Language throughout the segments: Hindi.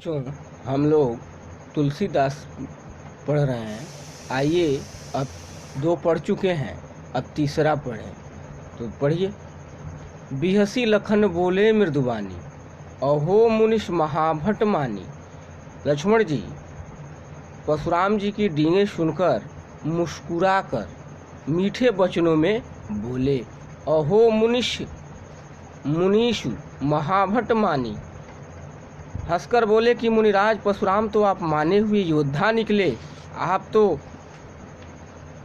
बच्चों, हम लोग तुलसीदास पढ़ रहे हैं। आइए, अब 2 पढ़ चुके हैं, अब तीसरा पढ़ें। तो पढ़िए। बिहसी लखन बोले मृदुवानी, अहो मुनिश महाभट मानी। लक्ष्मण जी परशुराम जी की डींगे सुनकर मुस्कुराकर मीठे वचनों में बोले, अहो मुनीषु महाभट मानी। हंसकर बोले कि मुनिराज परशुराम तो आप माने हुए योद्धा निकले। आप तो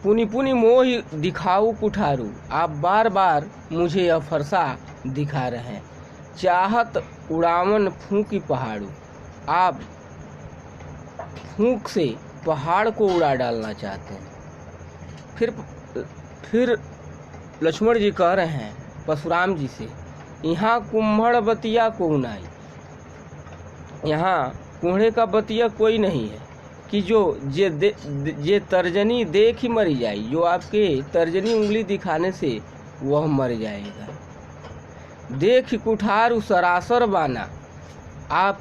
पुनि पुनि मोह दिखाऊ कुठारू। आप बार बार मुझे यह फरसा दिखा रहे हैं। चाहत उड़ावन फूंकी पहाड़ू। आप फूंक से पहाड़ को उड़ा डालना चाहते हैं। फिर लक्ष्मण जी कह रहे हैं परशुराम जी से, यहाँ कुम्हड़ बतिया को उनाई। यहाँ कुम्हड़े का बतिया कोई नहीं है कि जे तर्जनी देख ही मरी जाए। जो आपके तर्जनी उंगली दिखाने से वह मर जाएगा। देख कुठार सरासर बाना। आप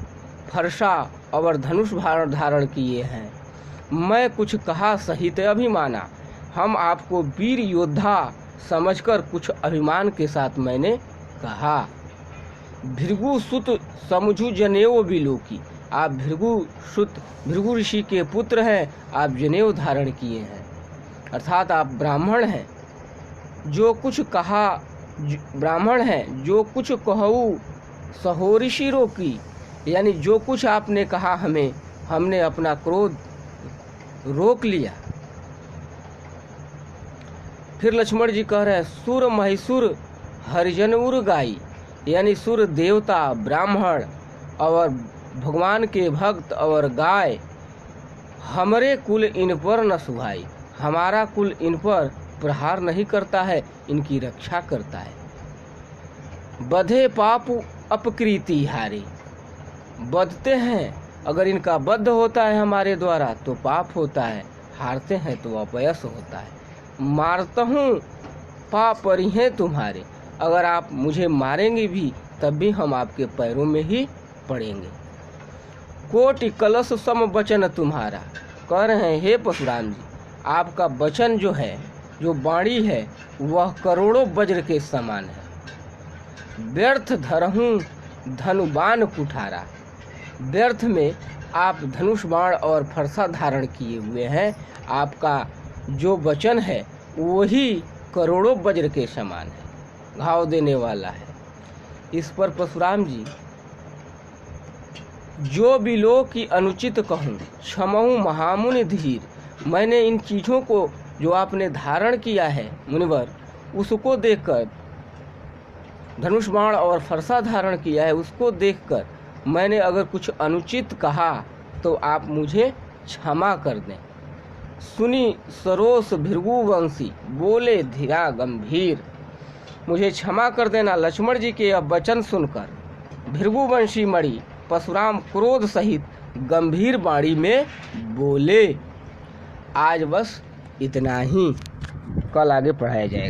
फरसा और धनुष धारण किए हैं। मैं कुछ कहा सहित अभिमाना। हम आपको वीर योद्धा समझकर कुछ अभिमान के साथ मैंने कहा। भृगु सुत समझू जनेऊ बिलोकी। आप भृगु ऋषि के पुत्र हैं। आप जनेऊ धारण किए हैं, अर्थात आप ब्राह्मण हैं। जो कुछ कहू सहोरिषि रोकी। यानी जो कुछ आपने कहा हमने अपना क्रोध रोक लिया। फिर लक्ष्मण जी कह रहे हैं, सुर महिसुर हरिजन उर गाई। यानी सुर देवता ब्राह्मण और भगवान के भक्त और गाय, हमरे कुल इन पर न सुहाई। हमारा कुल इन पर प्रहार नहीं करता है, इनकी रक्षा करता है। बधे पाप अपकृति हारी। बधते हैं, अगर इनका बद्ध होता है हमारे द्वारा तो पाप होता है, हारते हैं तो अपयश होता है। मारता हूँ पाप परिहें तुम्हारे। अगर आप मुझे मारेंगे भी तब भी हम आपके पैरों में ही पड़ेंगे। कोटि कलश सम वचन तुम्हारा। कह रहे हैं, हे परशुराम जी, आपका वचन जो है, जो वाणी है, वह करोड़ों वज्र के समान है। व्यर्थ धरहूँ धनुबान कुठारा। व्यर्थ में आप धनुष बाण और फरसा धारण किए हुए हैं। आपका जो वचन है वही करोड़ों वज्र के समान है, घाव देने वाला है। इस पर परशुराम जी, जो बिलो की अनुचित कहूँ क्षमहु महामुनि धीर। मैंने इन चीज़ों को जो आपने धारण किया है मुनिवर, उसको देखकर, धनुष बाण और फरसा धारण किया है, उसको देखकर मैंने अगर कुछ अनुचित कहा तो आप मुझे क्षमा कर दें। सुनी सरोस भृगुवंशी बोले धीरा गंभीर। मुझे क्षमा कर देना। लक्ष्मण जी के अब वचन सुनकर भृगुवंशी मणि परशुराम क्रोध सहित गंभीर वाणी में बोले। आज बस इतना ही, कल आगे पढ़ाया जाएगा।